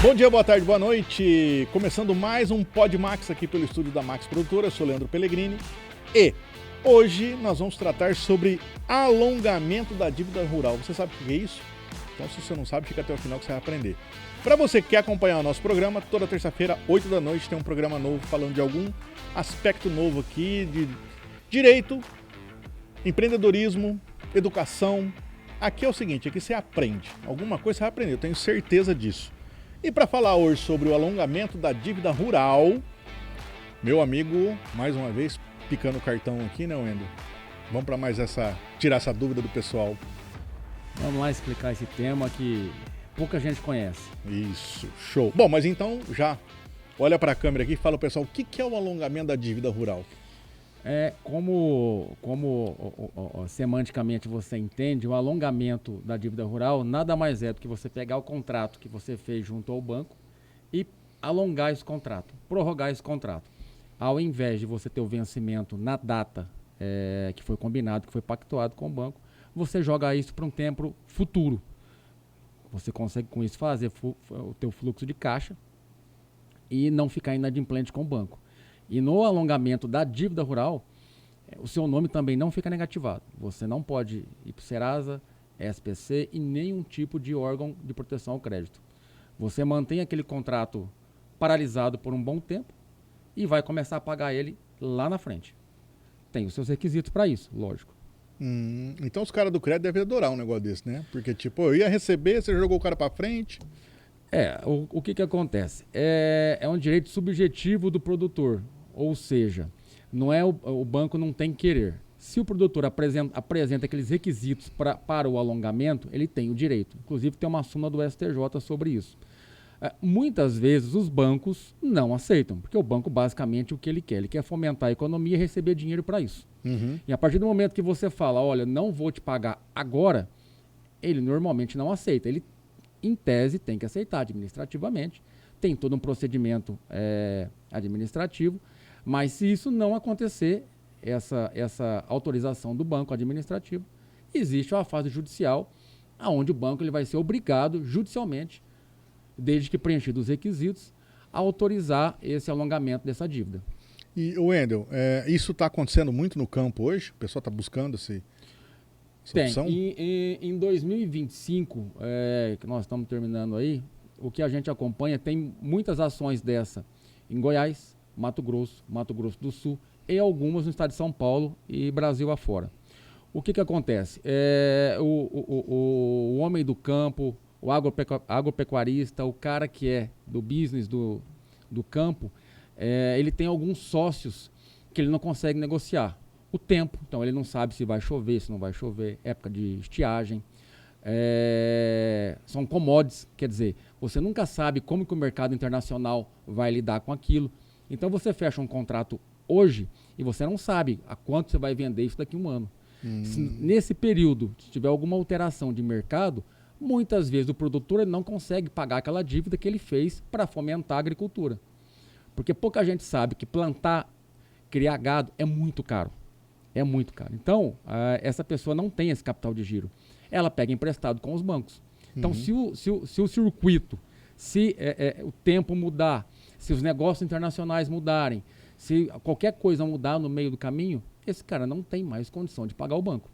Bom dia, boa tarde, boa noite. Começando mais um PodMax aqui pelo estúdio da Max Produtora. Eu sou Leandro Pellegrini e hoje nós vamos tratar sobre alongamento da dívida rural. Você sabe o que é isso? Então, se você não sabe, fica até o final que você vai aprender. Para você que quer acompanhar o nosso programa, toda terça-feira, 8 da noite, tem um programa novo falando de algum aspecto novo aqui de direito, empreendedorismo, educação. Aqui é o seguinte, aqui você aprende. Alguma coisa você vai aprender, eu tenho certeza disso. E para falar hoje sobre o alongamento da dívida rural, meu amigo, mais uma vez, picando o cartão aqui, né, Wendel? Vamos para mais tirar essa dúvida do pessoal. Vamos lá explicar esse tema que pouca gente conhece. Isso, show. Bom, mas então já olha para a câmera aqui e fala, pessoal, o que é o alongamento da dívida rural? Como semanticamente você entende, o alongamento da dívida rural nada mais é do que você pegar o contrato que você fez junto ao banco e alongar esse contrato, prorrogar esse contrato. Ao invés de você ter o vencimento na data que foi combinado, que foi pactuado com o banco, você joga isso para um tempo futuro. Você consegue com isso fazer o teu fluxo de caixa e não ficar inadimplente com o banco. E no alongamento da dívida rural, o seu nome também não fica negativado. Você não pode ir para o Serasa, SPC e nenhum tipo de órgão de proteção ao crédito. Você mantém aquele contrato paralisado por um bom tempo e vai começar a pagar ele lá na frente. Tem os seus requisitos para isso, lógico. Então os caras do crédito devem adorar um negócio desse, né? Porque, tipo, eu ia receber, você jogou o cara para frente. O que acontece? É um direito subjetivo do produtor. Ou seja, não é o banco não tem que querer. Se o produtor apresenta aqueles requisitos para o alongamento, ele tem o direito. Inclusive tem uma súmula do STJ sobre isso. Muitas vezes os bancos não aceitam, porque o banco basicamente o que ele quer fomentar a economia e receber dinheiro para isso. Uhum. E a partir do momento que você fala, olha, não vou te pagar agora, ele normalmente não aceita. Ele, em tese, tem que aceitar administrativamente, tem todo um procedimento administrativo. Mas se isso não acontecer, essa autorização do banco administrativo, existe uma fase judicial, onde o banco ele vai ser obrigado judicialmente, desde que preenchidos os requisitos, a autorizar esse alongamento dessa dívida. E, Wendel, isso está acontecendo muito no campo hoje? O pessoal está buscando essa opção? Em 2025, que nós estamos terminando aí, o que a gente acompanha, tem muitas ações dessa em Goiás, Mato Grosso do Sul e algumas no estado de São Paulo e Brasil afora. O que acontece? O homem do campo, o agropecuarista, o cara que é do business do campo, ele tem alguns sócios que ele não consegue negociar. O tempo, então ele não sabe se vai chover, se não vai chover, época de estiagem. São commodities, quer dizer, você nunca sabe como que o mercado internacional vai lidar com aquilo. Então você fecha um contrato hoje e você não sabe a quanto você vai vender isso daqui a um ano. Se nesse período, se tiver alguma alteração de mercado, muitas vezes o produtor ele não consegue pagar aquela dívida que ele fez para fomentar a agricultura. Porque pouca gente sabe que plantar, criar gado é muito caro. É muito caro. Então, essa pessoa não tem esse capital de giro. Ela pega emprestado com os bancos. Então, se o circuito, se o tempo mudar, se os negócios internacionais mudarem, se qualquer coisa mudar no meio do caminho, esse cara não tem mais condição de pagar o banco.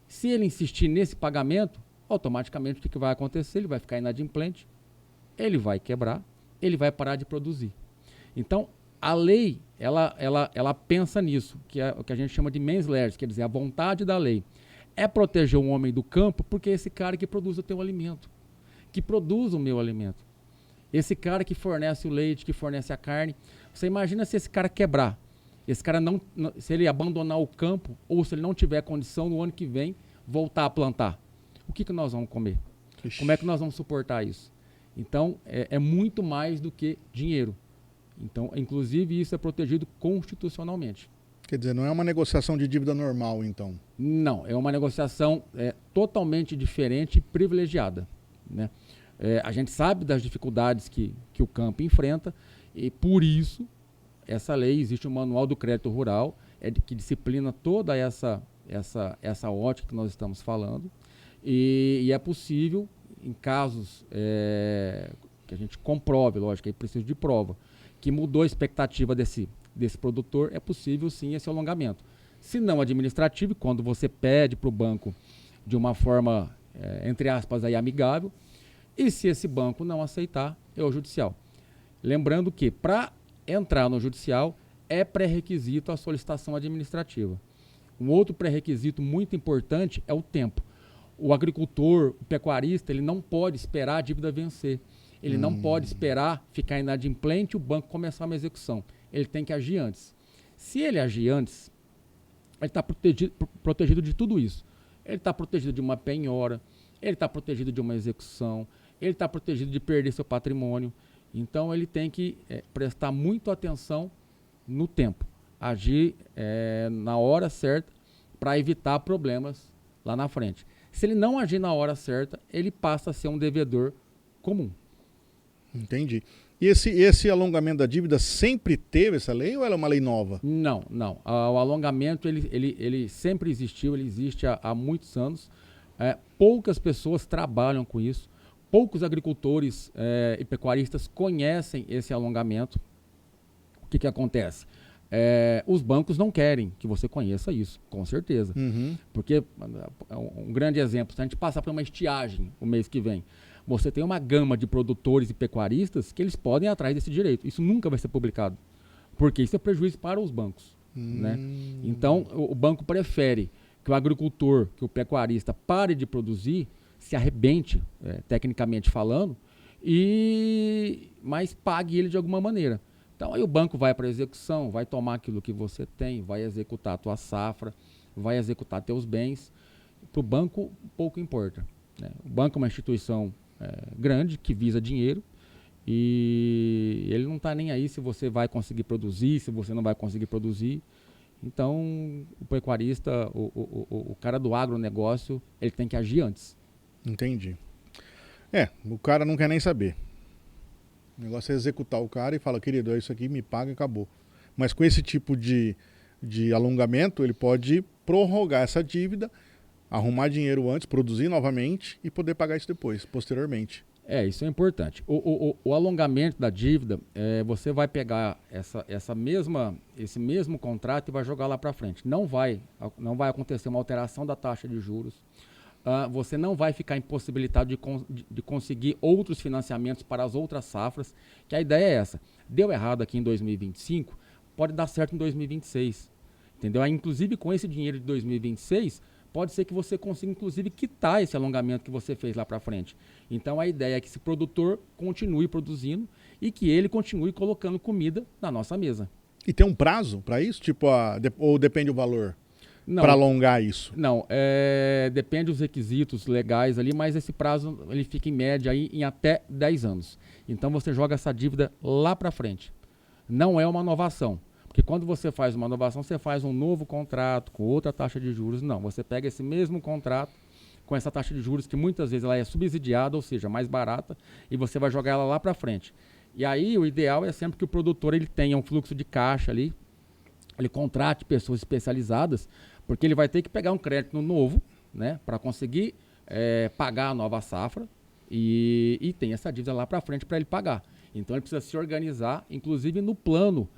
Se ele insistir nesse pagamento, automaticamente o que vai acontecer? Ele vai ficar inadimplente, ele vai quebrar, ele vai parar de produzir. Então, a lei, ela pensa nisso, que é o que a gente chama de mens res, quer dizer, a vontade da lei é proteger o homem do campo, porque é esse cara que produz o teu alimento, que produz o meu alimento. Esse cara que fornece o leite, que fornece a carne. Você imagina se esse cara quebrar, esse cara se ele abandonar o campo, ou se ele não tiver condição no ano que vem, voltar a plantar. O que nós vamos comer? Ixi. Como é que nós vamos suportar isso? Então, é muito mais do que dinheiro. Então, inclusive, isso é protegido constitucionalmente. Quer dizer, não é uma negociação de dívida normal, então? Não, é uma negociação totalmente diferente e privilegiada, né? A gente sabe das dificuldades que o campo enfrenta e, por isso, essa lei, existe o Manual do Crédito Rural, que disciplina toda essa ótica que nós estamos falando e é possível, em casos que a gente comprove, lógico, aí precisa de prova, que mudou a expectativa desse produtor, é possível sim esse alongamento. Se não administrativo, quando você pede para o banco de uma forma, entre aspas, aí, amigável, e se esse banco não aceitar, é o judicial. Lembrando que para entrar no judicial é pré-requisito a solicitação administrativa. Um outro pré-requisito muito importante é o tempo. O agricultor, o pecuarista, ele não pode esperar a dívida vencer. Ele não pode esperar ficar inadimplente e o banco começar uma execução. Ele tem que agir antes. Se ele agir antes, ele está protegido de tudo isso. Ele está protegido de uma penhora, ele está protegido de uma execução, ele está protegido de perder seu patrimônio. Então, ele tem que prestar muito atenção no tempo, agir na hora certa para evitar problemas lá na frente. Se ele não agir na hora certa, ele passa a ser um devedor comum. Entendi. E esse alongamento da dívida sempre teve essa lei ou ela é uma lei nova? Não. O alongamento, ele sempre existiu, ele existe há muitos anos. Poucas pessoas trabalham com isso. Poucos agricultores e pecuaristas conhecem esse alongamento. O que acontece? Os bancos não querem que você conheça isso, com certeza. Porque, um grande exemplo, se a gente passar por uma estiagem o mês que vem, você tem uma gama de produtores e pecuaristas que eles podem ir atrás desse direito. Isso nunca vai ser publicado, porque isso é prejuízo para os bancos. Né? Então, o banco prefere que o agricultor, que o pecuarista pare de produzir, se arrebente, tecnicamente falando, mas pague ele de alguma maneira. Então, aí o banco vai para a execução, vai tomar aquilo que você tem, vai executar a tua safra, vai executar teus bens. Para o banco, pouco importa. Né? O banco é uma instituição grande, que visa dinheiro, e ele não está nem aí se você vai conseguir produzir, se você não vai conseguir produzir. Então, o pecuarista, o cara do agronegócio, ele tem que agir antes. Entendi. O cara não quer nem saber. O negócio é executar o cara e fala, querido, é isso aqui, me paga e acabou. Mas com esse tipo de alongamento, ele pode prorrogar essa dívida, arrumar dinheiro antes, produzir novamente e poder pagar isso depois, posteriormente. Isso é importante. O alongamento da dívida, você vai pegar esse mesmo contrato e vai jogar lá para frente. Não vai acontecer uma alteração da taxa de juros. Você não vai ficar impossibilitado de conseguir outros financiamentos para as outras safras, que a ideia é essa. Deu errado aqui em 2025, pode dar certo em 2026. Entendeu? Inclusive, com esse dinheiro de 2026, pode ser que você consiga, inclusive, quitar esse alongamento que você fez lá para frente. Então, a ideia é que esse produtor continue produzindo e que ele continue colocando comida na nossa mesa. E tem um prazo para isso? Ou depende do valor? Para alongar isso? Não, depende dos requisitos legais ali, mas esse prazo ele fica em média aí em até 10 anos. Então você joga essa dívida lá para frente. Não é uma inovação, porque quando você faz uma inovação, você faz um novo contrato com outra taxa de juros. Não, você pega esse mesmo contrato com essa taxa de juros que muitas vezes ela é subsidiada, ou seja, mais barata, e você vai jogar ela lá para frente. E aí o ideal é sempre que o produtor ele tenha um fluxo de caixa ali, ele contrate pessoas especializadas, porque ele vai ter que pegar um crédito novo, né, para conseguir pagar a nova safra e tem essa dívida lá para frente para ele pagar. Então ele precisa se organizar, inclusive no plano,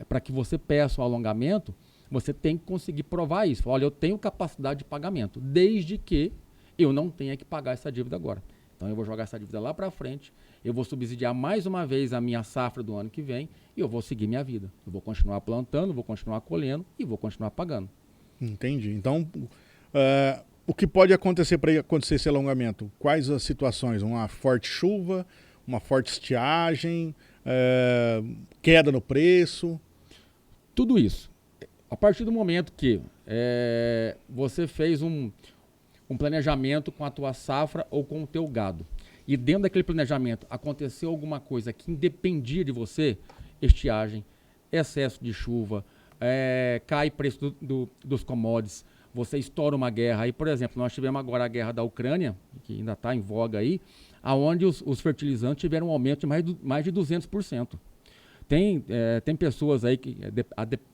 para que você peça o alongamento, você tem que conseguir provar isso. Olha, eu tenho capacidade de pagamento, desde que eu não tenha que pagar essa dívida agora. Então eu vou jogar essa dívida lá para frente, eu vou subsidiar mais uma vez a minha safra do ano que vem e eu vou seguir minha vida. Eu vou continuar plantando, vou continuar colhendo e vou continuar pagando. Entendi. Então, o que pode acontecer para acontecer esse alongamento? Quais as situações? Uma forte chuva, uma forte estiagem, queda no preço? Tudo isso. A partir do momento que você fez um planejamento com a tua safra ou com o teu gado, e dentro daquele planejamento aconteceu alguma coisa que independia de você, estiagem, excesso de chuva, cai preço dos commodities, você estoura uma guerra. Aí, por exemplo, nós tivemos agora a guerra da Ucrânia, que ainda está em voga aí, onde os fertilizantes tiveram um aumento de mais de 200%. Tem pessoas aí que,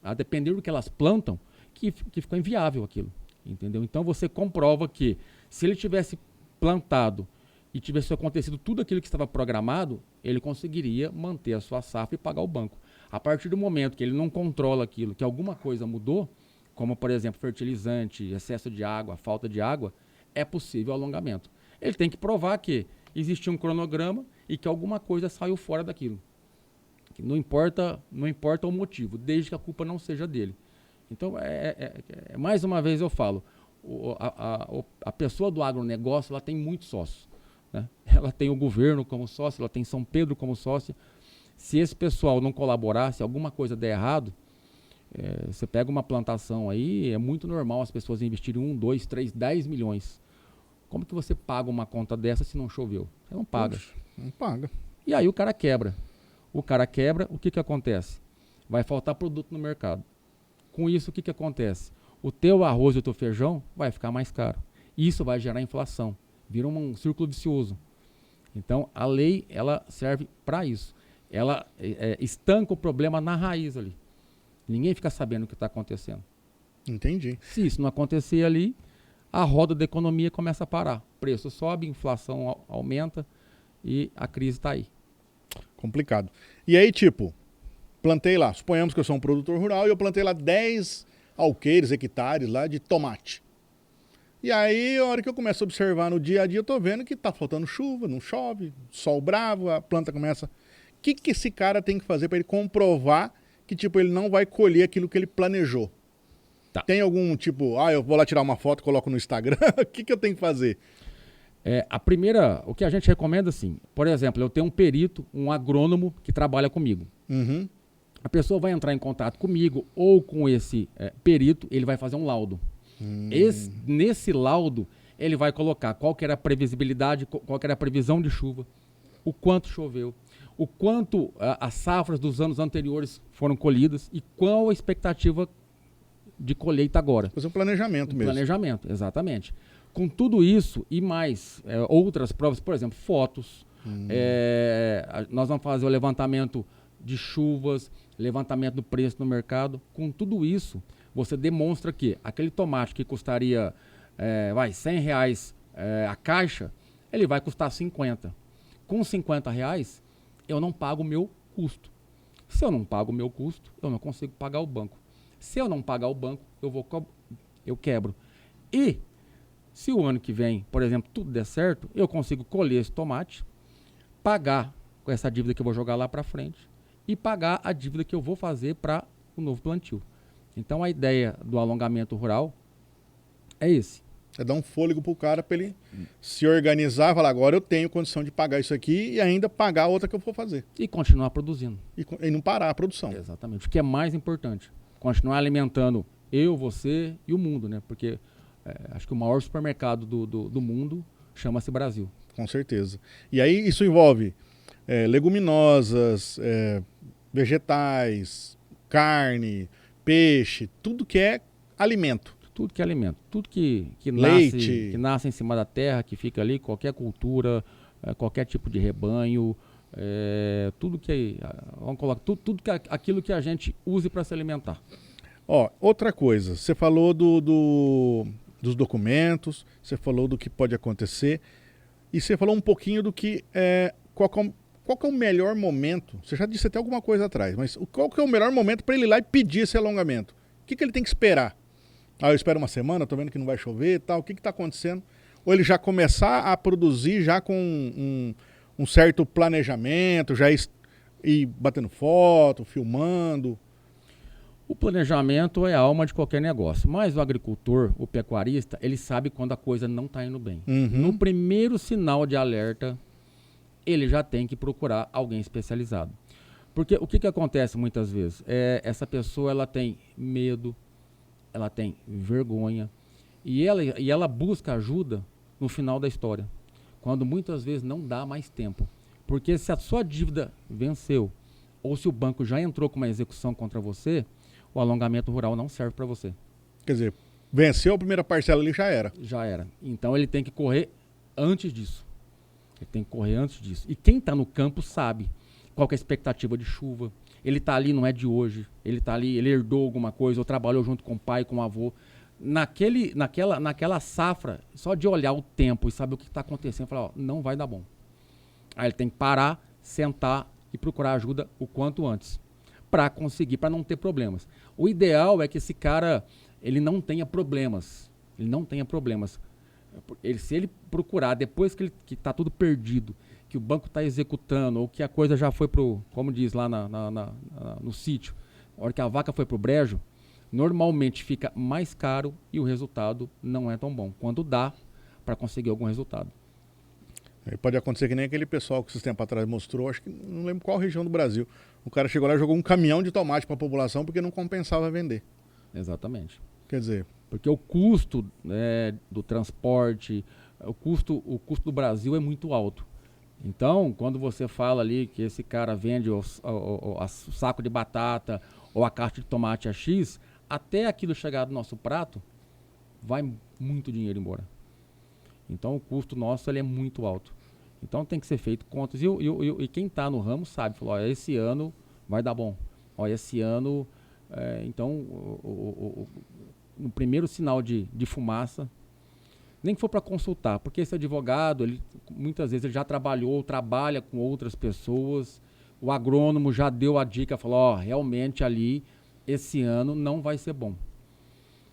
a depender do que elas plantam, que ficou inviável aquilo, entendeu? Então você comprova que se ele tivesse plantado e tivesse acontecido tudo aquilo que estava programado, ele conseguiria manter a sua safra e pagar o banco. A partir do momento que ele não controla aquilo, que alguma coisa mudou, como, por exemplo, fertilizante, excesso de água, falta de água, é possível alongamento. Ele tem que provar que existia um cronograma e que alguma coisa saiu fora daquilo. Não importa o motivo, desde que a culpa não seja dele. Então, mais uma vez eu falo, a pessoa do agronegócio, ela tem muitos sócios, né? Ela tem o governo como sócio, ela tem São Pedro como sócio. Se esse pessoal não colaborar, se alguma coisa der errado, você pega uma plantação aí, é muito normal as pessoas investirem 1, 2, 3, 10 milhões. Como que você paga uma conta dessa se não choveu? Você não paga. Puxa, não paga. E aí o cara quebra. O que acontece? Vai faltar produto no mercado. Com isso, o que acontece? O teu arroz e o teu feijão vai ficar mais caro. Isso vai gerar inflação. Vira um círculo vicioso. Então, a lei, ela serve para isso. Ela estanca o problema na raiz ali. Ninguém fica sabendo o que está acontecendo. Entendi. Se isso não acontecer ali, a roda da economia começa a parar. O preço sobe, a inflação aumenta e a crise está aí. Complicado. E aí, tipo, plantei lá, suponhamos que eu sou um produtor rural e eu plantei lá 10 alqueires, hectares lá de tomate. E aí, a hora que eu começo a observar no dia a dia, eu tô vendo que tá faltando chuva, não chove, sol bravo, a planta começa... O que esse cara tem que fazer para ele comprovar que, tipo, ele não vai colher aquilo que ele planejou? Tá. Tem algum, tipo, eu vou lá tirar uma foto e coloco no Instagram? O que eu tenho que fazer? O que a gente recomenda, assim, por exemplo, eu tenho um perito, um agrônomo que trabalha comigo. Uhum. A pessoa vai entrar em contato comigo ou com esse perito, ele vai fazer um laudo. Nesse laudo, ele vai colocar qual que era a previsibilidade, qual que era a previsão de chuva, o quanto choveu, o quanto as safras dos anos anteriores foram colhidas e qual a expectativa de colheita agora. Fazer um planejamento mesmo. Planejamento, exatamente. Com tudo isso e mais outras provas, por exemplo, fotos, nós vamos fazer o levantamento de chuvas, levantamento do preço no mercado. Com tudo isso, você demonstra que aquele tomate que custaria R$100 a caixa, ele vai custar 50. Com R$50, eu não pago o meu custo. Se eu não pago o meu custo, eu não consigo pagar o banco. Se eu não pagar o banco, eu quebro. E se o ano que vem, por exemplo, tudo der certo, eu consigo colher esse tomate, pagar com essa dívida que eu vou jogar lá para frente e pagar a dívida que eu vou fazer para o novo plantio. Então, a ideia do alongamento rural é esse. É dar um fôlego pro cara para ele se organizar e falar, agora eu tenho condição de pagar isso aqui e ainda pagar a outra que eu vou fazer. E continuar produzindo. E não parar a produção. Exatamente. O que é mais importante. Continuar alimentando eu, você e o mundo, né? Porque acho que o maior supermercado do mundo chama-se Brasil. Com certeza. E aí isso envolve leguminosas, vegetais, carne, peixe, tudo que é alimento. Tudo que é alimento, tudo que nasce em cima da terra, que fica ali, qualquer cultura, qualquer tipo de rebanho, tudo que vamos colocar, tudo aquilo que a gente use para se alimentar. Outra coisa, você falou dos documentos, você falou do que pode acontecer e você falou um pouquinho do que qual que é o melhor momento. Você já disse até alguma coisa atrás, mas qual que é o melhor momento para ele ir lá e pedir esse alongamento? O que ele tem que esperar? Eu espero uma semana, tô vendo que não vai chover e tal. O que está acontecendo? Ou ele já começar a produzir já com um certo planejamento, já ir batendo foto, filmando? O planejamento é a alma de qualquer negócio, mas o agricultor, o pecuarista, ele sabe quando a coisa não está indo bem. Uhum. No primeiro sinal de alerta, ele já tem que procurar alguém especializado. Porque o que acontece muitas vezes? Essa pessoa ela tem medo, ela tem vergonha e ela busca ajuda no final da história, quando muitas vezes não dá mais tempo. Porque se a sua dívida venceu ou se o banco já entrou com uma execução contra você, o alongamento rural não serve para você. Quer dizer, venceu a primeira parcela ali, já era. Já era. Então ele tem que correr antes disso. E quem está no campo sabe qual que é a expectativa de chuva. Ele está ali, não é de hoje. Ele está ali, ele herdou alguma coisa, ou trabalhou junto com o pai, com o avô. naquela safra, só de olhar o tempo e saber o que está acontecendo, falar, ó, não vai dar bom. Aí ele tem que parar, sentar e procurar ajuda o quanto antes, para conseguir, para não ter problemas. O ideal é que esse cara, ele não tenha problemas. Ele não tenha problemas. Se ele procurar, depois que está tudo perdido, que o banco está executando, ou que a coisa já foi como diz lá no sítio, a hora que a vaca foi pro brejo, normalmente fica mais caro e o resultado não é tão bom, quando dá para conseguir algum resultado. Pode acontecer que nem aquele pessoal que esses tempos atrás mostrou, acho que não lembro qual região do Brasil. O cara chegou lá e jogou um caminhão de tomate para a população porque não compensava vender. Exatamente. Quer dizer... Porque o custo do transporte, o custo do Brasil é muito alto. Então, quando você fala ali que esse cara vende o saco de batata ou a caixa de tomate a X, até aquilo chegar no nosso prato, vai muito dinheiro embora. Então, o custo nosso ele é muito alto. Então, tem que ser feito contas. E quem está no ramo sabe, falou, esse ano vai dar bom. Esse ano... no primeiro sinal de fumaça, nem que for para consultar, porque esse advogado, muitas vezes ele já trabalha com outras pessoas, o agrônomo já deu a dica, falou, realmente ali, esse ano não vai ser bom.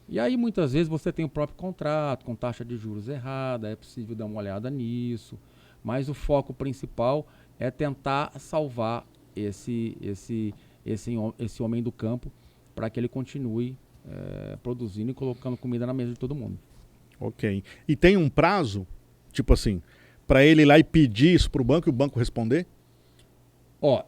E aí muitas vezes você tem o próprio contrato, com taxa de juros errada, é possível dar uma olhada nisso, mas o foco principal é tentar salvar esse homem do campo para que ele continue produzindo e colocando comida na mesa de todo mundo. Ok. E tem um prazo, tipo assim, para ele ir lá e pedir isso para o banco e o banco responder?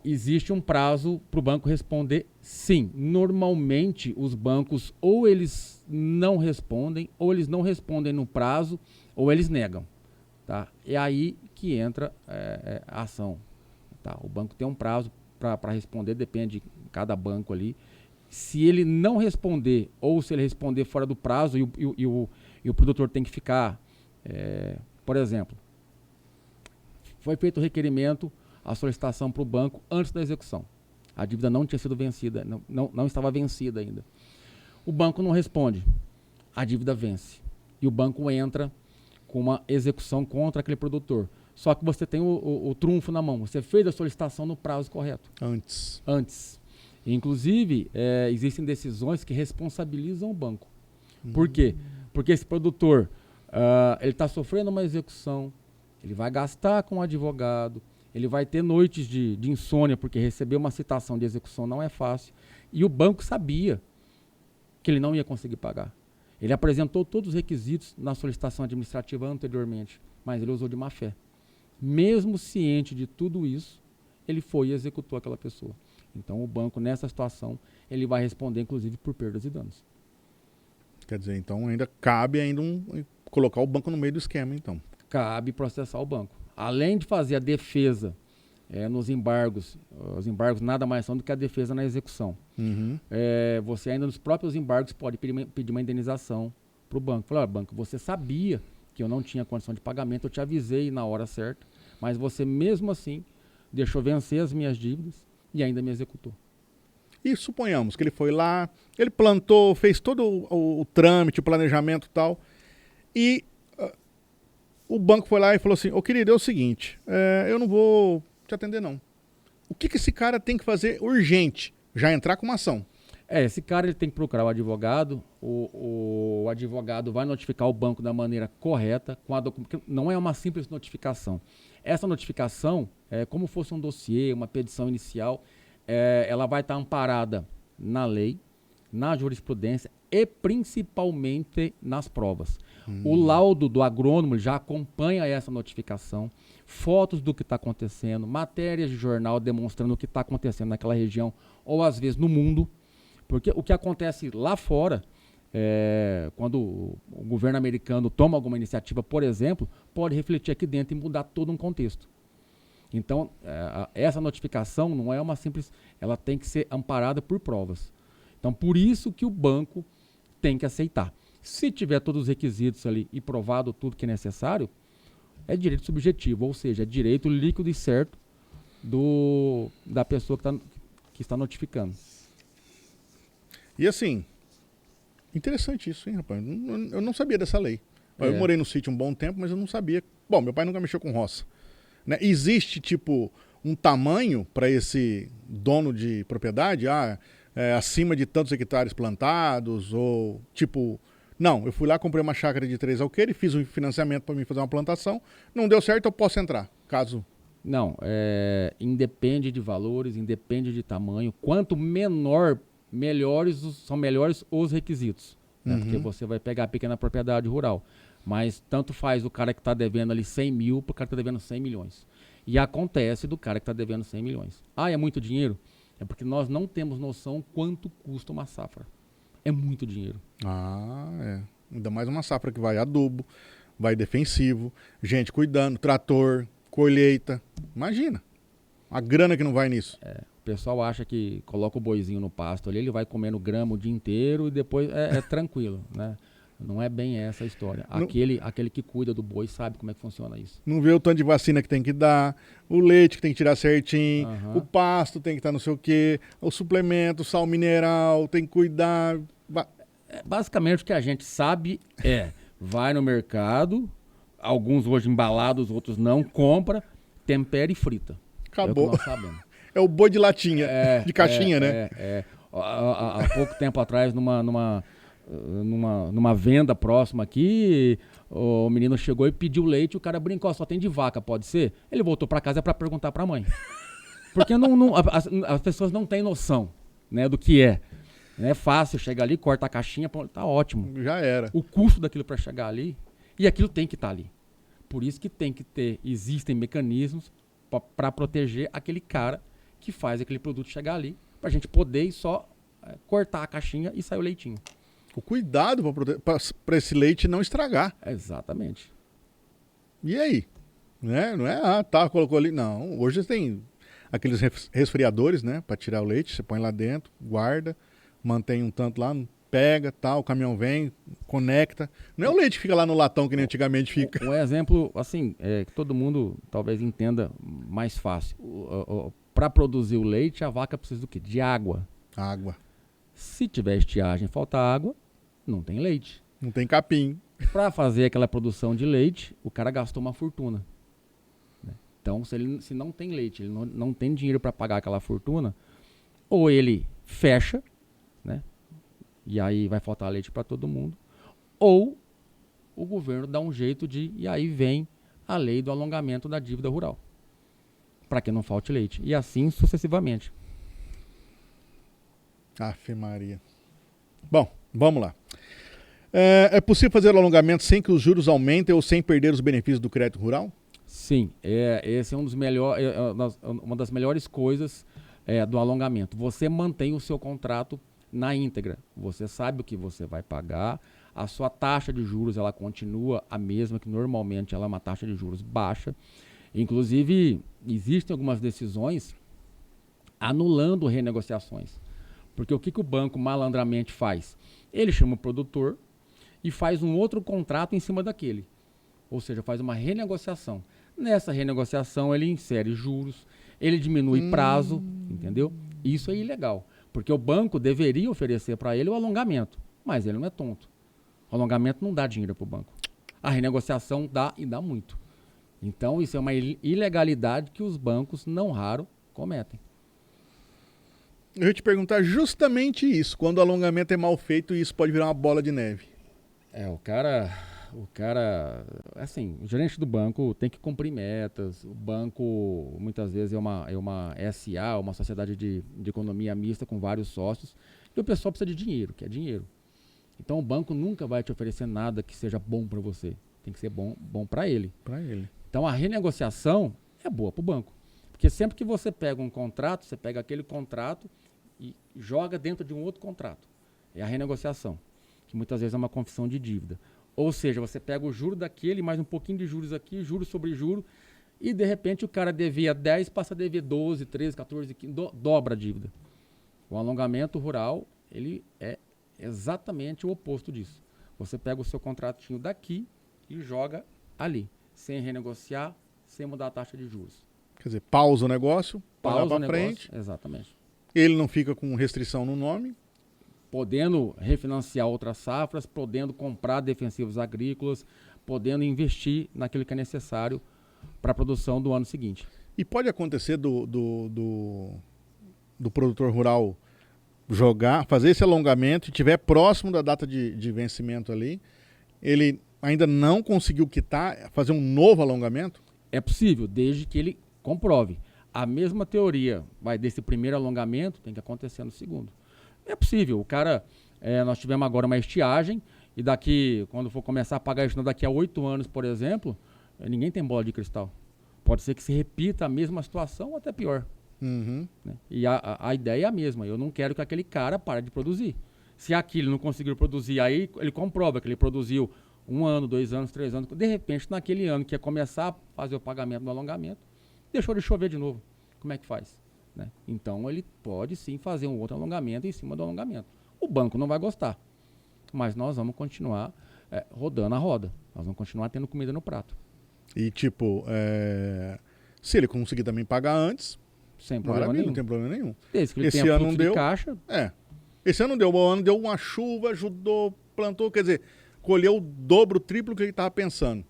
Existe um prazo para o banco responder, sim. Normalmente os bancos ou eles não respondem, ou eles não respondem no prazo, ou eles negam. Tá? É aí que entra a ação. Tá? O banco tem um prazo para responder, depende de cada banco ali. Se ele não responder, ou se ele responder fora do prazo e o produtor tem que ficar, por exemplo, foi feito o requerimento, a solicitação para o banco antes da execução. A dívida não tinha sido vencida, não estava vencida ainda. O banco não responde, a dívida vence. E o banco entra com uma execução contra aquele produtor. Só que você tem o trunfo na mão, você fez a solicitação no prazo correto. Antes. Inclusive, existem decisões que responsabilizam o banco. Por quê? Porque esse produtor ele está sofrendo uma execução, ele vai gastar com um advogado, ele vai ter noites de insônia, porque receber uma citação de execução não é fácil. E o banco sabia que ele não ia conseguir pagar. Ele apresentou todos os requisitos na solicitação administrativa anteriormente, mas ele usou de má fé. Mesmo ciente de tudo isso, ele foi e executou aquela pessoa. Então, o banco, nessa situação, ele vai responder, inclusive, por perdas e danos. Quer dizer, então ainda cabe colocar o banco no meio do esquema, então. Cabe processar o banco. Além de fazer a defesa nos embargos, os embargos nada mais são do que a defesa na execução. Você ainda nos próprios embargos pode pedir uma indenização para o banco. Falar, banco, você sabia que eu não tinha condição de pagamento, eu te avisei na hora certa, mas você mesmo assim deixou vencer as minhas dívidas e ainda me executou. E suponhamos que ele foi lá, ele plantou, fez todo o trâmite, o planejamento e tal, e o banco foi lá e falou assim, querido, é o seguinte, eu não vou te atender não. O que esse cara tem que fazer urgente? Já entrar com uma ação. Esse cara ele tem que procurar o advogado, o advogado vai notificar o banco da maneira correta, não é uma simples notificação. Essa notificação é como fosse um dossiê, uma petição inicial, ela vai estar amparada na lei, na jurisprudência e principalmente nas provas. O laudo do agrônomo já acompanha essa notificação, fotos do que está acontecendo, matérias de jornal demonstrando o que está acontecendo naquela região ou às vezes no mundo, porque o que acontece lá fora, quando o governo americano toma alguma iniciativa, por exemplo, pode refletir aqui dentro e mudar todo um contexto. Então, essa notificação não é uma simples... Ela tem que ser amparada por provas. Então, por isso que o banco tem que aceitar. Se tiver todos os requisitos ali e provado tudo que é necessário, é direito subjetivo, ou seja, é direito líquido e certo da pessoa que está notificando. E assim, Interessante isso, hein, rapaz? Eu não sabia dessa lei. Eu É. morei no sítio um bom tempo, mas eu não sabia. Bom, meu pai nunca mexeu com roça. Né? Existe, tipo, um tamanho para esse dono de propriedade? Acima de tantos hectares plantados? Ou, tipo, não, eu fui lá, comprei uma chácara de 3 alqueires, fiz um financiamento para mim fazer uma plantação. Não deu certo, eu posso entrar, caso... Não, independe de valores, independe de tamanho. Quanto menor, são melhores os requisitos. Né? Porque você vai pegar a pequena propriedade rural. Mas tanto faz o cara que está devendo ali 100 mil para o cara que está devendo 100 milhões. E acontece do cara que está devendo 100 milhões. É muito dinheiro? É porque nós não temos noção quanto custa uma safra. É muito dinheiro. Ainda mais uma safra que vai adubo, vai defensivo, gente cuidando, trator, colheita. Imagina a grana que não vai nisso. O pessoal acha que coloca o boizinho no pasto ali, ele vai comendo grama o dia inteiro e depois é tranquilo, né? Não é bem essa a história. Aquele que cuida do boi sabe como é que funciona isso. Não vê o tanto de vacina que tem que dar, o leite que tem que tirar certinho, o pasto tem que estar não sei o quê, o suplemento, o sal mineral, tem que cuidar. Basicamente o que a gente sabe vai no mercado, alguns hoje embalados, outros não, compra, tempera e frita. Acabou. É o que nós sabemos. É o boi de latinha, de caixinha, né? Há pouco tempo atrás, numa venda próxima aqui, o menino chegou e pediu leite, o cara brincou, só tem de vaca, pode ser? Ele voltou para casa para perguntar para a mãe. Porque as pessoas não têm noção, né, do que é. É fácil chegar ali, corta a caixinha, tá ótimo. Já era. O custo daquilo para chegar ali, e aquilo tem que estar ali. Por isso que existem mecanismos para proteger aquele cara que faz aquele produto chegar ali, para a gente poder só cortar a caixinha e sair o leitinho. O cuidado para esse leite não estragar. Exatamente. E aí? Né? Não é, colocou ali. Não, hoje tem aqueles resfriadores, né? Para tirar o leite, você põe lá dentro, guarda, mantém um tanto lá, pega, o caminhão vem, conecta. Não é o leite que fica lá no latão que nem antigamente fica. Um exemplo, assim, que todo mundo talvez entenda mais fácil. Para produzir o leite, a vaca precisa do quê? De água. Água. Se tiver estiagem e falta água, não tem leite. Não tem capim. Para fazer aquela produção de leite, o cara gastou uma fortuna. Então, se não tem leite, ele não tem dinheiro para pagar aquela fortuna, ou ele fecha, né? E aí vai faltar leite para todo mundo, ou o governo dá um jeito e aí vem a lei do alongamento da dívida rural, para que não falte leite. E assim sucessivamente. Afe Maria. Bom, vamos lá. É possível fazer o alongamento sem que os juros aumentem ou sem perder os benefícios do crédito rural? Sim, esse é uma das melhores coisas do alongamento. Você mantém o seu contrato na íntegra. Você sabe o que você vai pagar. A sua taxa de juros ela continua a mesma, que normalmente ela é uma taxa de juros baixa. Inclusive, existem algumas decisões anulando renegociações. Porque o que o banco malandramente faz? Ele chama o produtor e faz um outro contrato em cima daquele. Ou seja, faz uma renegociação. Nessa renegociação, ele insere juros, ele diminui prazo, entendeu? Isso é ilegal. Porque o banco deveria oferecer para ele o alongamento, mas ele não é tonto. O alongamento não dá dinheiro para o banco. A renegociação dá e dá muito. Então, isso é uma ilegalidade que os bancos, não raro, cometem. Eu ia te perguntar justamente isso. Quando o alongamento é mal feito, isso pode virar uma bola de neve. O cara, assim, o gerente do banco tem que cumprir metas. O banco, muitas vezes, é uma SA, uma sociedade de economia mista com vários sócios. E o pessoal precisa de dinheiro, quer dinheiro. Então, o banco nunca vai te oferecer nada que seja bom para você. Tem que ser bom para ele. Para ele. Então, a renegociação é boa para o banco. Porque sempre que você pega um contrato, você pega aquele contrato e joga dentro de um outro contrato. É a renegociação, que muitas vezes é uma confissão de dívida. Ou seja, você pega o juro daquele, mais um pouquinho de juros aqui, juros sobre juro, e de repente o cara devia 10, passa a dever 12, 13, 14, 15, dobra a dívida. O alongamento rural, ele é exatamente o oposto disso. Você pega o seu contratinho daqui e joga ali, sem renegociar, sem mudar a taxa de juros. Quer dizer, pausa o negócio, Pausa para frente. Exatamente. Ele não fica com restrição no nome. podendo refinanciar outras safras, podendo comprar defensivos agrícolas, podendo investir naquilo que é necessário para a produção do ano seguinte. E pode acontecer do produtor rural fazer esse alongamento e estiver próximo da data de vencimento ali, ele ainda não conseguiu quitar, fazer um novo alongamento? É possível, desde que ele comprove. A mesma teoria desse primeiro alongamento tem que acontecer no segundo. É possível. O cara, nós tivemos agora uma estiagem e daqui, quando for começar a pagar isso, daqui a 8 anos, por exemplo, ninguém tem bola de cristal. Pode ser que se repita a mesma situação ou até pior. Uhum. Né? E a ideia é a mesma. Eu não quero que aquele cara pare de produzir. Se aquilo não conseguiu produzir, aí ele comprova que ele produziu 1 ano, 2 anos, 3 anos. De repente, naquele ano que ia começar a fazer o pagamento do alongamento, deixou de chover de novo. Como é que faz? Né? Então, ele pode sim fazer um outro alongamento em cima do alongamento. O banco não vai gostar, mas nós vamos continuar rodando a roda. Nós vamos continuar tendo comida no prato. E tipo, se ele conseguir também pagar antes, Sem problema maravilha, nenhum. não tem problema nenhum. Desde que ele Esse tenha ano fluxo não deu. de caixa, Esse ano deu. O ano deu uma chuva, ajudou, plantou, quer dizer, colheu o dobro, o triplo que ele estava pensando.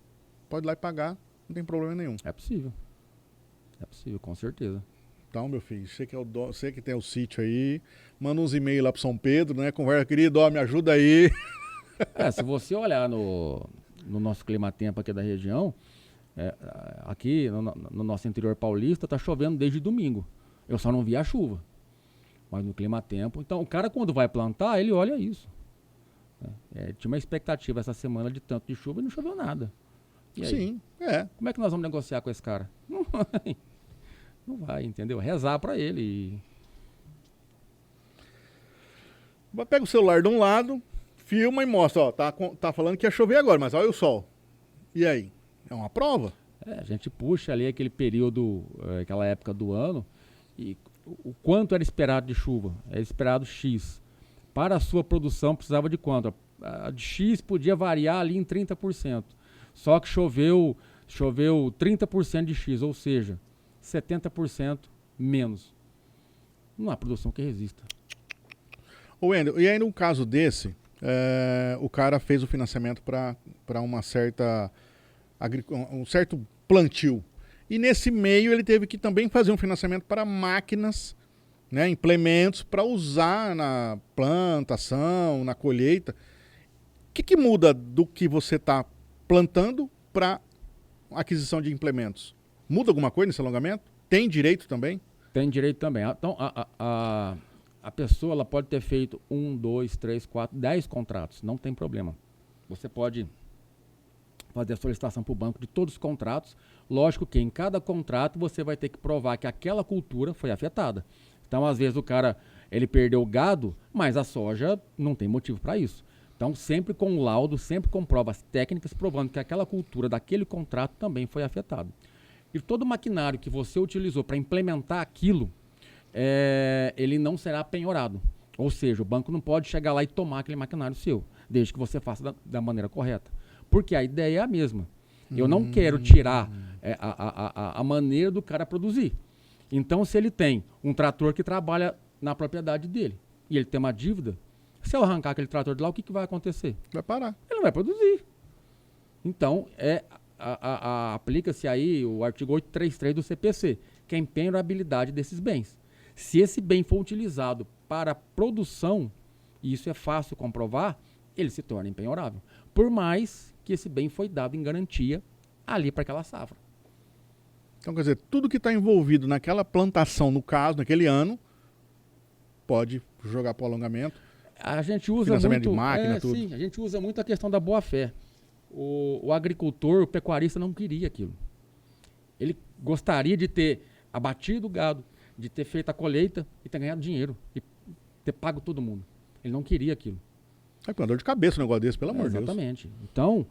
Pode ir lá e pagar, não tem problema nenhum. é possível. É possível, com certeza. Então, meu filho, você que tem o sítio aí, manda uns e-mails lá pro São Pedro, né? Conversa, querido, me ajuda aí. Se você olhar no nosso clima-tempo aqui da região, aqui no nosso interior paulista, tá chovendo desde domingo. Eu só não vi a chuva. Mas no clima-tempo... Então, o cara, quando vai plantar, ele olha isso. Tinha uma expectativa essa semana de tanto de chuva e não choveu nada. E aí? Sim, Como é que nós vamos negociar com esse cara? Não vai. Não vai, entendeu? Rezar pra ele. Pega o celular de um lado, filma e mostra, ó, tá falando que ia chover agora, mas olha o sol. E aí? É uma prova? A gente puxa ali aquele período, aquela época do ano, e o quanto era esperado de chuva? Era esperado X. Para a sua produção precisava de quanto? A de X podia variar ali em 30%. Só que choveu 30% de X, ou seja, 70% menos. Não há produção que resista. Ô, Wendel, e aí num caso desse, o cara fez o financiamento para um certo plantio. E nesse meio ele teve que também fazer um financiamento para máquinas, né, implementos para usar na plantação, na colheita. O que muda do que você está plantando para aquisição de implementos? Muda alguma coisa nesse alongamento? Tem direito também? Tem direito também. Então, a pessoa ela pode ter feito 1, 2, 3, 4, 10 contratos. Não tem problema. Você pode fazer a solicitação para o banco de todos os contratos. Lógico que em cada contrato você vai ter que provar que aquela cultura foi afetada. Então, às vezes, o cara ele perdeu o gado, mas a soja não tem motivo para isso. Então, sempre com o laudo, sempre com provas técnicas, provando que aquela cultura daquele contrato também foi afetada. E todo maquinário que você utilizou para implementar aquilo, ele não será penhorado. Ou seja, o banco não pode chegar lá e tomar aquele maquinário seu, desde que você faça da maneira correta. Porque a ideia é a mesma. Eu não quero tirar a maneira do cara produzir. Então, se ele tem um trator que trabalha na propriedade dele e ele tem uma dívida, se eu arrancar aquele trator de lá, o que vai acontecer? Vai parar. Ele não vai produzir. Então, aplica-se aí o artigo 833 do CPC, que é a empenhorabilidade desses bens. Se esse bem for utilizado para produção, e isso é fácil comprovar, ele se torna empenhorável. Por mais que esse bem foi dado em garantia ali para aquela safra. Então, quer dizer, tudo que está envolvido naquela plantação, no caso, naquele ano, pode jogar para o alongamento. A gente usa financiamento muito, de máquina, tudo. Sim, a gente usa muito a questão da boa-fé. O agricultor, o pecuarista não queria aquilo. Ele gostaria de ter abatido o gado, de ter feito a colheita e ter ganhado dinheiro e ter pago todo mundo. Ele não queria aquilo. É uma dor de cabeça um negócio desse, pelo amor de Deus. Exatamente. Então,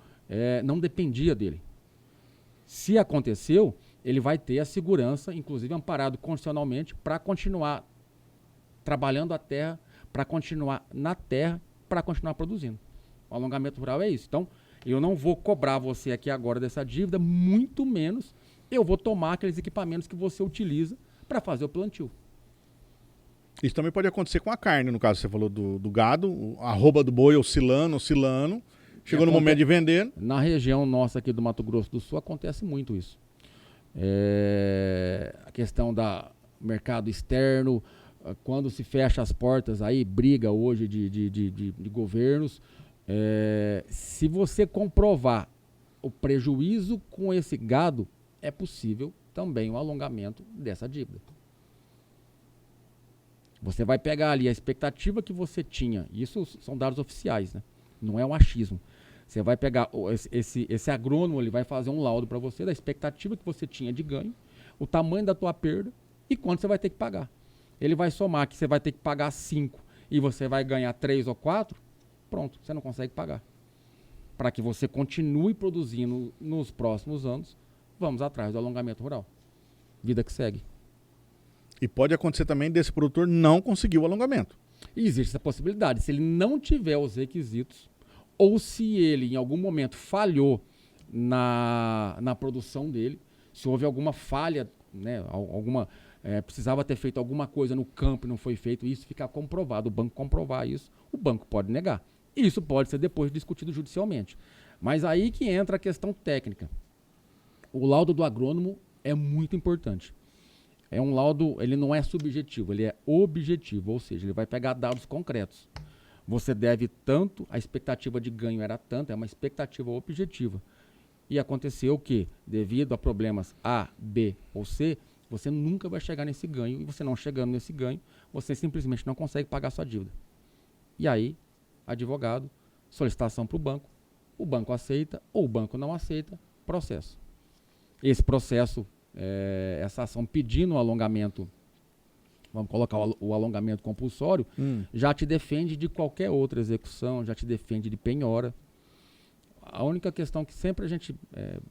não dependia dele. Se aconteceu, ele vai ter a segurança, inclusive amparado constitucionalmente, para continuar trabalhando a terra, para continuar na terra, para continuar produzindo. O alongamento rural é isso. Então, eu não vou cobrar você aqui agora dessa dívida, muito menos eu vou tomar aqueles equipamentos que você utiliza para fazer o plantio. Isso também pode acontecer com a carne, no caso, você falou do gado, a arroba do boi oscilando. Chegou no momento de vender. Na região nossa aqui do Mato Grosso do Sul acontece muito isso. A questão do mercado externo, quando se fecha as portas, aí briga hoje de governos. Se você comprovar o prejuízo com esse gado, é possível também o alongamento dessa dívida. Você vai pegar ali a expectativa que você tinha, isso são dados oficiais, né? Não é um achismo. Você vai pegar esse agrônomo, ele vai fazer um laudo para você da expectativa que você tinha de ganho, o tamanho da tua perda e quanto você vai ter que pagar. Ele vai somar que você vai ter que pagar 5 e você vai ganhar 3 ou 4, pronto, você não consegue pagar. Para que você continue produzindo nos próximos anos, vamos atrás do alongamento rural. Vida que segue. E pode acontecer também desse produtor não conseguir o alongamento. E existe essa possibilidade. Se ele não tiver os requisitos, ou se ele em algum momento falhou na produção dele, se houve alguma falha, né, precisava ter feito alguma coisa no campo e não foi feito, isso ficar comprovado, o banco comprovar isso, o banco pode negar. Isso pode ser depois discutido judicialmente. Mas aí que entra a questão técnica. O laudo do agrônomo é muito importante. É um laudo, ele não é subjetivo, ele é objetivo, ou seja, ele vai pegar dados concretos. Você deve tanto, a expectativa de ganho era tanto, é uma expectativa objetiva. E aconteceu que, devido a problemas A, B ou C, você nunca vai chegar nesse ganho, e você não chegando nesse ganho, você simplesmente não consegue pagar sua dívida. E aí, advogado, solicitação para o banco aceita ou o banco não aceita, processo. Esse processo, essa ação pedindo o alongamento, vamos colocar o alongamento compulsório, já te defende de qualquer outra execução, já te defende de penhora. A única questão que sempre a gente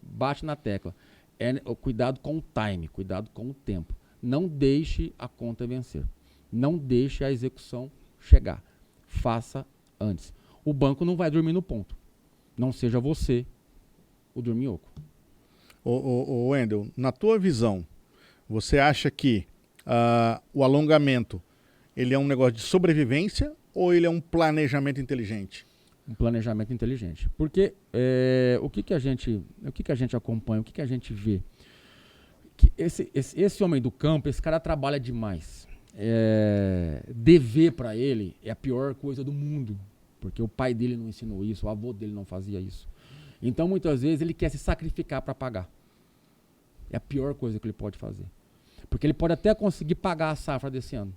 bate na tecla é o cuidado com o time, cuidado com o tempo. Não deixe a conta vencer. Não deixe a execução chegar. Faça antes. O banco não vai dormir no ponto. Não seja você o dorminhoco. Ô Wendel, na tua visão, você acha que o alongamento ele é um negócio de sobrevivência ou ele é um planejamento inteligente? Um planejamento inteligente. Porque o que a gente acompanha, o que a gente vê? Que esse homem do campo, esse cara trabalha demais. Dever para ele é a pior coisa do mundo. Porque o pai dele não ensinou isso, o avô dele não fazia isso. Então, muitas vezes, ele quer se sacrificar para pagar. É a pior coisa que ele pode fazer. Porque ele pode até conseguir pagar a safra desse ano.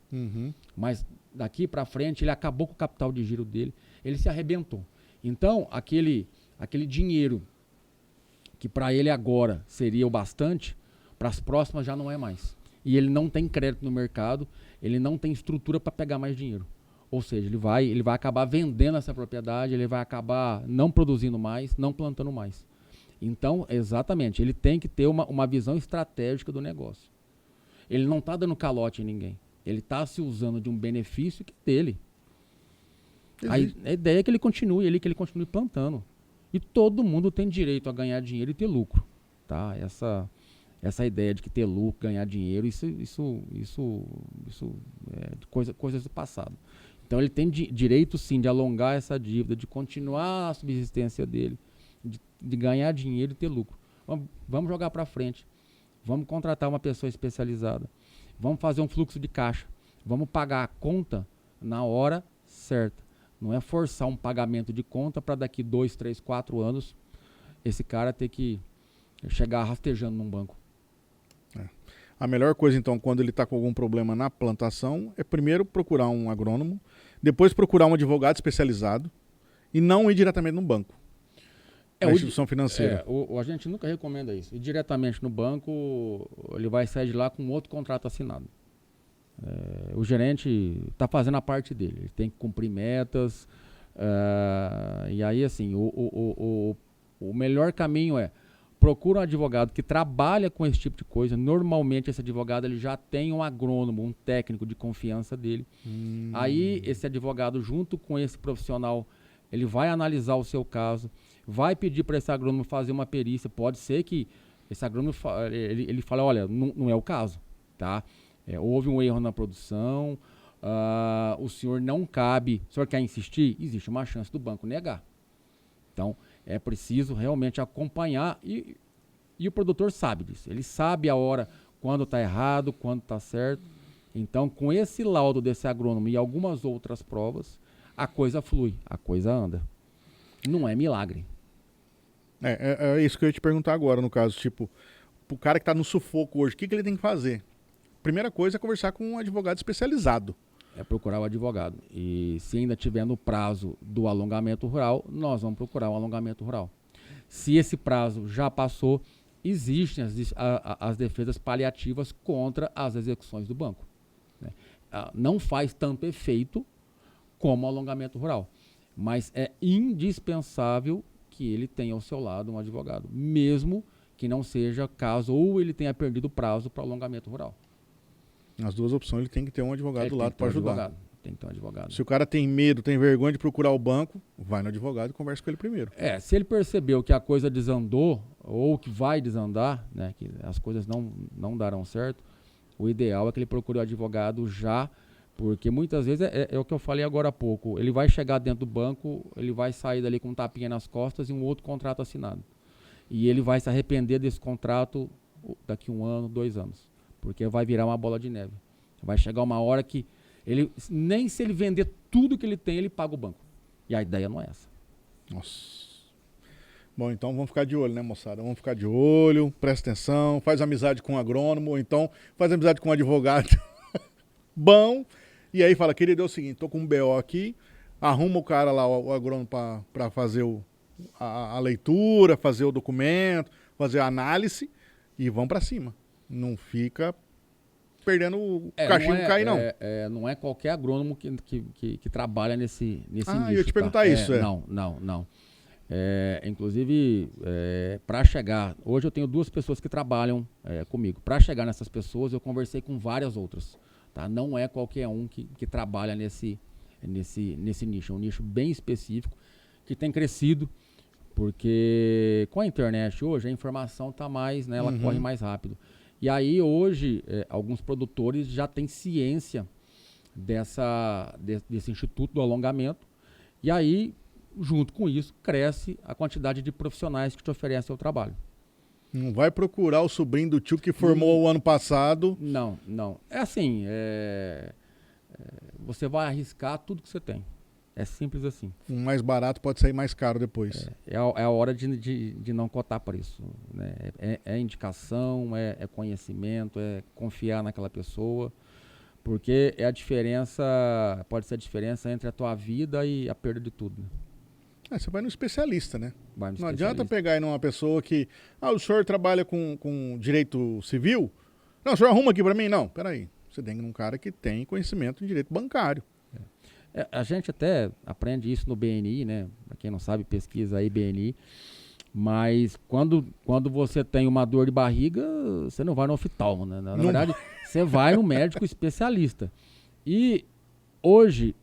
Mas daqui para frente, ele acabou com o capital de giro dele, ele se arrebentou. Então, aquele dinheiro que para ele agora seria o bastante, para as próximas já não é mais. E ele não tem crédito no mercado, ele não tem estrutura para pegar mais dinheiro. Ou seja, ele vai acabar vendendo essa propriedade, ele vai acabar não produzindo mais, não plantando mais. Então, exatamente, ele tem que ter uma visão estratégica do negócio. Ele não está dando calote em ninguém. Ele está se usando de um benefício que é dele. A ideia é que ele continue plantando. E todo mundo tem direito a ganhar dinheiro e ter lucro. Tá? Essa ideia de que ter lucro, ganhar dinheiro, isso é coisas do passado. Então ele tem direito sim de alongar essa dívida, de continuar a subsistência dele, de ganhar dinheiro e ter lucro. Vamos jogar para frente. Vamos contratar uma pessoa especializada. Vamos fazer um fluxo de caixa. Vamos pagar a conta na hora certa. Não é forçar um pagamento de conta para daqui 2, 3, 4 anos esse cara ter que chegar rastejando num banco. A melhor coisa, então, quando ele está com algum problema na plantação, é primeiro procurar um agrônomo, depois procurar um advogado especializado e não ir diretamente no banco, na instituição financeira. A gente nunca recomenda isso. Ir diretamente no banco, ele vai sair de lá com outro contrato assinado. O gerente está fazendo a parte dele, ele tem que cumprir metas. E aí, assim, o melhor caminho é procura um advogado que trabalha com esse tipo de coisa. Normalmente esse advogado ele já tem um agrônomo, um técnico de confiança dele. Aí esse advogado junto com esse profissional, ele vai analisar o seu caso, vai pedir para esse agrônomo fazer uma perícia. Pode ser que esse agrônomo ele fale, olha, não é o caso, tá? Houve um erro na produção, o senhor não cabe, o senhor quer insistir, existe uma chance do banco negar. Então, é preciso realmente acompanhar e o produtor sabe disso. Ele sabe a hora, quando está errado, quando está certo. Então, com esse laudo desse agrônomo e algumas outras provas, a coisa flui, a coisa anda. Não é milagre. É isso que eu ia te perguntar agora, no caso, tipo, o cara que está no sufoco hoje, o que ele tem que fazer? Primeira coisa é conversar com um advogado especializado. É procurar o advogado. E se ainda tiver no prazo do alongamento rural, nós vamos procurar o alongamento rural. Se esse prazo já passou, existem as defesas paliativas contra as execuções do banco. Né? Não faz tanto efeito como o alongamento rural, mas é indispensável que ele tenha ao seu lado um advogado, mesmo que não seja caso ou ele tenha perdido o prazo para o alongamento rural. As duas opções, ele tem que ter um advogado do lado para ajudar. Tem que ter um advogado. Se o cara tem medo, tem vergonha de procurar o banco, vai no advogado e conversa com ele primeiro. Se ele percebeu que a coisa desandou ou que vai desandar, né, que as coisas não darão certo, o ideal é que ele procure o advogado já, porque muitas vezes é o que eu falei agora há pouco. Ele vai chegar dentro do banco, ele vai sair dali com um tapinha nas costas e um outro contrato assinado. E ele vai se arrepender desse contrato daqui 1 ano, 2 anos. Porque vai virar uma bola de neve. Vai chegar uma hora que nem se ele vender tudo que ele tem, ele paga o banco. E a ideia não é essa. Nossa. Bom, então vamos ficar de olho, né, moçada? Vamos ficar de olho, presta atenção, faz amizade com um agrônomo, ou então faz amizade com um advogado bom. E aí fala, querido, é o seguinte, tô com um BO aqui, arruma o cara lá, o agrônomo, para fazer a leitura, fazer o documento, fazer a análise e vamos para cima. Não fica perdendo o cachimbo cair, não. Não é qualquer agrônomo que trabalha nesse nicho. Eu ia te perguntar isso. Não. Inclusive, para chegar... Hoje eu tenho 2 pessoas que trabalham comigo. Para chegar nessas pessoas, eu conversei com várias outras. Tá? Não é qualquer um que trabalha nesse nicho. É um nicho bem específico, que tem crescido, porque com a internet hoje, a informação está mais... Né, ela corre mais rápido. E aí, hoje, alguns produtores já têm ciência desse Instituto do Alongamento. E aí, junto com isso, cresce a quantidade de profissionais que te oferecem o trabalho. Não vai procurar o sobrinho do tio que formou o ano passado. Não. É assim, você vai arriscar tudo que você tem. É simples assim. O mais barato pode sair mais caro depois. É a hora de não cotar preço. Né? É indicação, é conhecimento, é confiar naquela pessoa. Porque pode ser a diferença entre a tua vida e a perda de tudo. Né? Você vai no especialista, né? Não adianta pegar aí numa pessoa que... o senhor trabalha com direito civil? Não, o senhor arruma aqui para mim? Não, peraí. Você tem um cara que tem conhecimento em direito bancário. A gente até aprende isso no BNI, né? Para quem não sabe, pesquisa aí BNI. Mas quando você tem uma dor de barriga, você não vai no oftalmo, né? Na verdade, você vai no médico especialista. E hoje,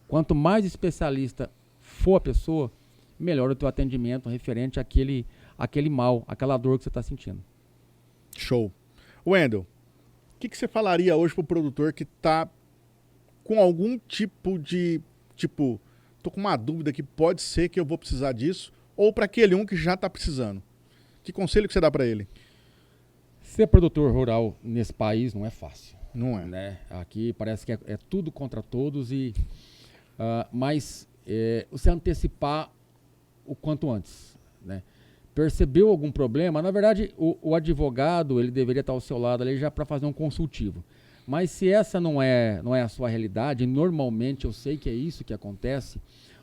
quanto mais especialista for a pessoa, melhor o teu atendimento referente àquele mal, àquela dor que você está sentindo. Show. Wendel, o que você falaria hoje pro produtor que tá com algum tipo de... tô com uma dúvida que pode ser que eu vou precisar disso, ou para aquele que já tá precisando? Que conselho que você dá para ele? Ser produtor rural nesse país não é fácil. Não é. Né? Aqui parece que é tudo contra todos, mas você antecipar o quanto antes. Né? Percebeu algum problema? Na verdade, o advogado ele deveria estar ao seu lado ali já para fazer um consultivo. Mas se essa não é a sua realidade, normalmente eu sei que é isso que acontece,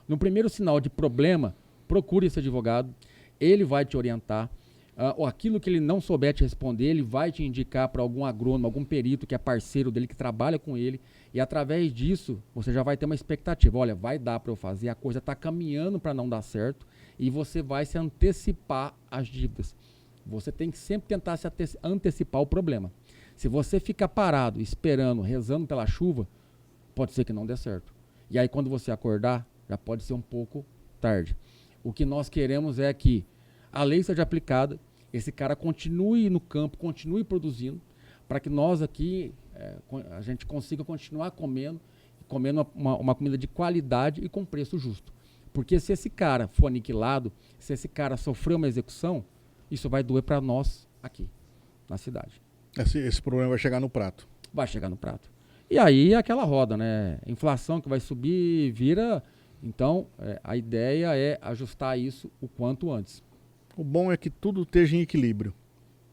no primeiro sinal de problema, procure esse advogado, ele vai te orientar. Aquilo que ele não souber te responder, ele vai te indicar para algum agrônomo, algum perito que é parceiro dele, que trabalha com ele, e através disso você já vai ter uma expectativa. Olha, vai dar para eu fazer, a coisa está caminhando para não dar certo, e você vai se antecipar às dívidas. Você tem que sempre tentar se antecipar o problema. Se você ficar parado, esperando, rezando pela chuva, pode ser que não dê certo. E aí quando você acordar, já pode ser um pouco tarde. O que nós queremos é que a lei seja aplicada, esse cara continue no campo, continue produzindo, para que nós aqui, a gente consiga continuar comendo uma comida de qualidade e com preço justo. Porque se esse cara for aniquilado, se esse cara sofrer uma execução, isso vai doer para nós aqui, na cidade. Esse problema vai chegar no prato. Vai chegar no prato. E aí é aquela roda, né? Inflação que vai subir, vira... Então, a ideia é ajustar isso o quanto antes. O bom é que tudo esteja em equilíbrio.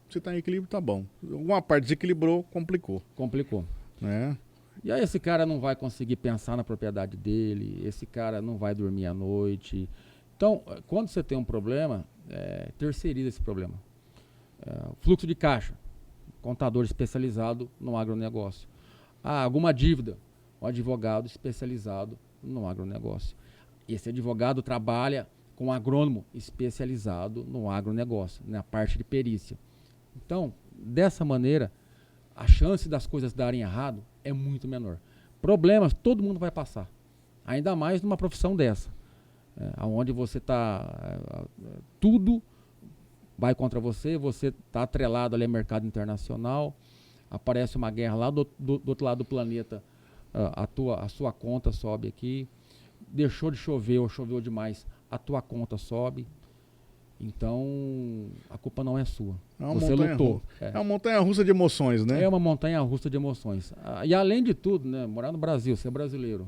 Se está em equilíbrio, tá bom. Alguma parte desequilibrou, complicou. Complicou. Né? E aí esse cara não vai conseguir pensar na propriedade dele, esse cara não vai dormir à noite. Então, quando você tem um problema, terceiriza esse problema. Fluxo de caixa, contador especializado no agronegócio. Alguma dívida, um advogado especializado no agronegócio. Esse advogado trabalha com um agrônomo especializado no agronegócio, na parte de perícia. Então, dessa maneira, a chance das coisas darem errado é muito menor. Problemas todo mundo vai passar, ainda mais numa profissão dessa, onde você está, tudo vai contra você, você está atrelado ali ao mercado internacional, aparece uma guerra lá do outro lado do planeta, a sua conta sobe aqui, deixou de chover ou choveu demais, a tua conta sobe. Então, a culpa não é sua. Você lutou. É uma montanha-russa de emoções, né? É uma montanha-russa de emoções. E além de tudo, né, morar no Brasil, ser brasileiro.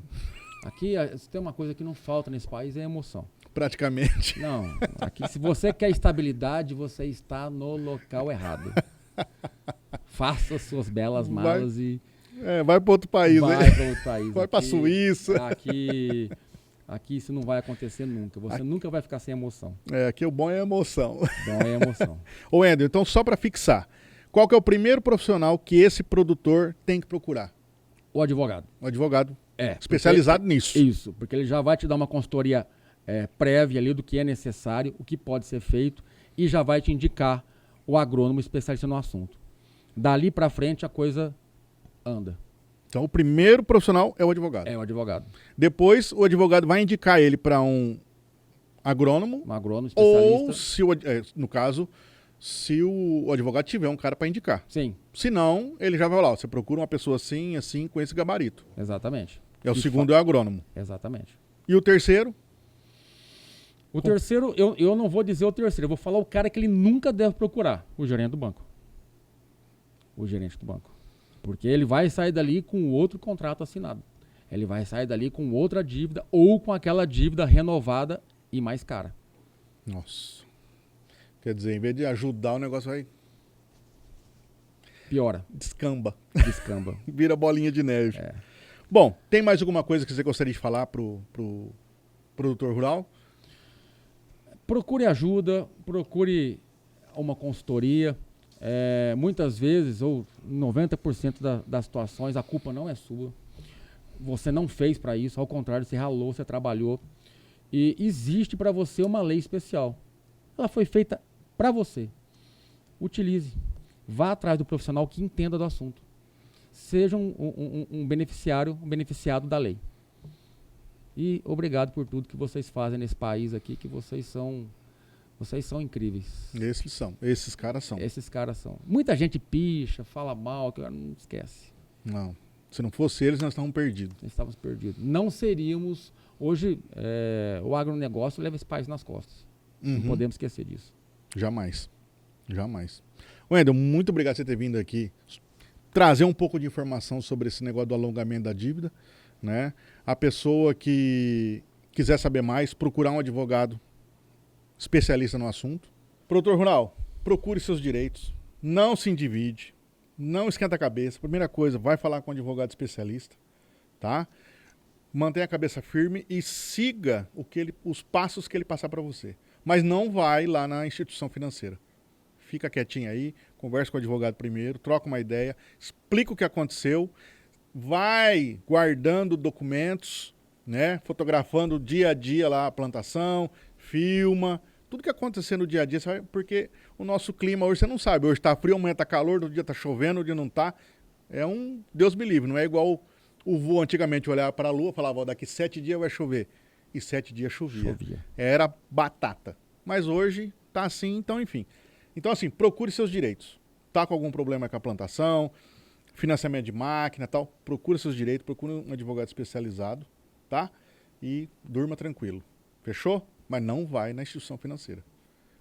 Aqui, se tem uma coisa que não falta nesse país, é emoção. Praticamente. Não, aqui se você quer estabilidade, você está no local errado. Faça suas belas malas e... vai para outro país, né? Vai para outro país. Vai para a Suíça. Aqui isso não vai acontecer nunca. Você nunca vai ficar sem emoção. Aqui o bom é a emoção. Bom é a emoção. Ô, Wendel, então só para fixar, qual que é o primeiro profissional que esse produtor tem que procurar? O advogado. O advogado especializado nisso. Isso, porque ele já vai te dar uma consultoria prévia ali do que é necessário, o que pode ser feito, e já vai te indicar o agrônomo especialista no assunto. Dali para frente a coisa anda. Então, o primeiro profissional é o advogado. É o advogado. Depois, o advogado vai indicar ele para um agrônomo. Um agrônomo especialista. Ou, no caso, se o advogado tiver um cara para indicar. Sim. Se não, ele já vai lá. Você procura uma pessoa assim, assim, com esse gabarito. Exatamente. O segundo é o agrônomo. Exatamente. E o terceiro? O terceiro, eu não vou dizer o terceiro. Eu vou falar o cara que ele nunca deve procurar. O gerente do banco. O gerente do banco. Porque ele vai sair dali com outro contrato assinado. Ele vai sair dali com outra dívida ou com aquela dívida renovada e mais cara. Nossa. Quer dizer, em vez de ajudar, o negócio vai... Piora. Descamba. Vira bolinha de neve. Bom, tem mais alguma coisa que você gostaria de falar pro produtor rural? Procure ajuda, procure uma consultoria. Muitas vezes, ou 90% das situações, a culpa não é sua. Você não fez para isso, ao contrário, você ralou, você trabalhou. E existe para você uma lei especial. Ela foi feita para você. Utilize. Vá atrás do profissional que entenda do assunto. Seja um beneficiado da lei. E obrigado por tudo que vocês fazem nesse país aqui, que vocês são incríveis. Esses caras são. Esses caras são. Muita gente picha, fala mal, que não esquece. Não. Se não fosse eles, nós estávamos perdidos. Nós estávamos perdidos. Não seríamos... Hoje, o agronegócio leva esse país nas costas. Não podemos esquecer disso. Jamais. Wendel, muito obrigado por você ter vindo aqui trazer um pouco de informação sobre esse negócio do alongamento da dívida, né? A pessoa que quiser saber mais, procurar um advogado especialista no assunto. Produtor rural, procure seus direitos, não se endivide, não esquenta a cabeça. Primeira coisa, vai falar com um advogado especialista, tá? Mantenha a cabeça firme e siga os passos que ele passar para você. Mas não vai lá na instituição financeira. Fica quietinho aí, conversa com o advogado primeiro, troca uma ideia, explica o que aconteceu, vai guardando documentos, né? Fotografando dia a dia lá a plantação, filma, tudo que acontecer no dia a dia, sabe? Porque o nosso clima hoje, você não sabe, hoje está frio, amanhã está calor, outro dia está chovendo, outro dia não está. Deus me livre, não é igual o vô antigamente olhava para a lua e falava, daqui 7 dias vai chover. E 7 dias chovia. Era batata. Mas hoje está assim, então enfim. Então assim, procure seus direitos, tá com algum problema com a plantação, financiamento de máquina e tal, procura seus direitos, procura um advogado especializado, tá? E durma tranquilo. Fechou? Mas não vai na instituição financeira.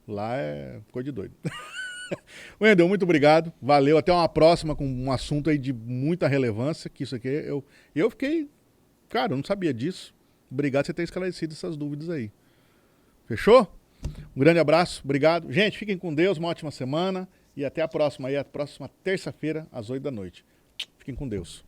Lá é coisa de doido. Wendel, muito obrigado. Valeu. Até uma próxima com um assunto aí de muita relevância, que isso aqui eu fiquei... Cara, eu não sabia disso. Obrigado por você ter esclarecido essas dúvidas aí. Fechou? Um grande abraço. Obrigado. Gente, fiquem com Deus. Uma ótima semana. E até a próxima aí, a próxima terça-feira, às 8 da noite. Fiquem com Deus.